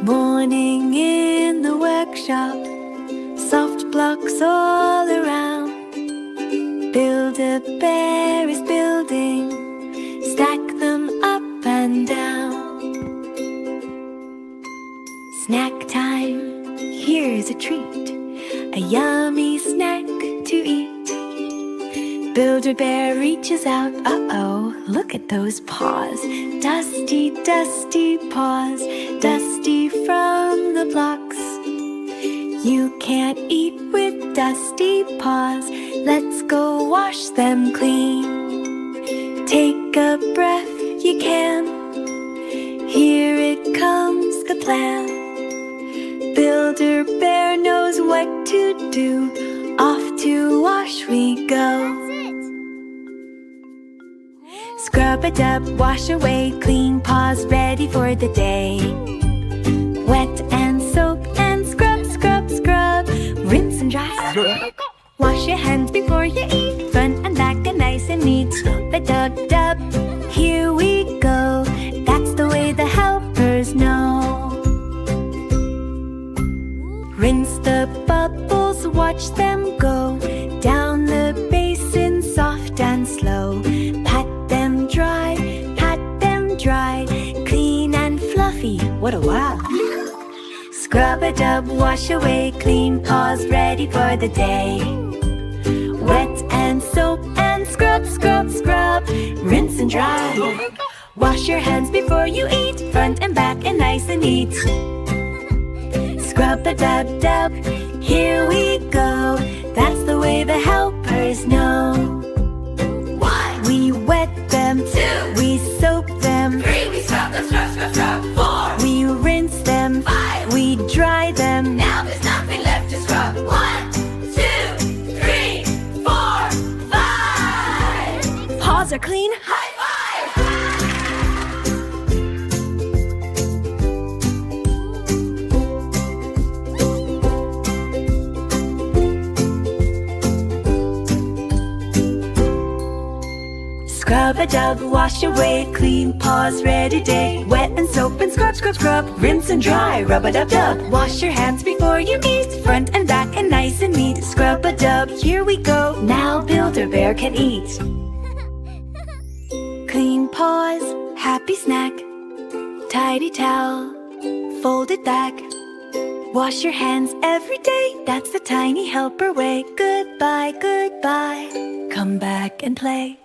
Morning in the workshop, soft blocks all around. Build-A-Bear is building, stack them up and down. Snack time, here's a treat, a yummy snack to eat. Build-A-Bear reaches out, uh-oh, look at those paws. Dusty, dusty paws, dusty from the blocks. You can't eat with dusty paws, let's go wash them clean. Take a breath, you can, here it comes the plan. Build-A-Bear knows what to do, off to wash we go. Scrub-A-Dub, wash away, clean paws ready for the day. Wet and soap and scrub, scrub, scrub. Rinse and dry. Wash your hands before you eat. Front and back and nice and neat. Scrub-A-Dub-Dub, here we go. That's the way the helpers know. Rinse the bubbles, watch them go down the basin, soft and slow. Pat them dry, clean and fluffy, what a wow! Scrub-A-Dub, wash away, clean paws ready for the day. Wet and soap and scrub, scrub, scrub. Rinse and dry. Wash your hands before you eat, front and back and nice and neat. Scrub-A-Dub-Dub, here we go. That's the way the helpers know. 1, we wet them. 2, we soap them. 3, we scrub them, scrub, scrub, scrub. 4, we rinse them. 5, we dry them. Now there's nothing left to scrub. 1, 2, 3, 4, 5. Paws are clean. High five! Scrub-A-Dub, wash away, clean paws ready day. Wet and soap and scrub, scrub, scrub. Rinse and dry, rub-a-dub-dub. Wash your hands before you eat, front and back and nice and neat. Scrub-A-Dub, here we go. Now Build-A-Bear can eat. Clean paws, happy snack. Tidy towel, fold it back. Wash your hands every day, that's the tiny helper way. Goodbye, goodbye, come back and play.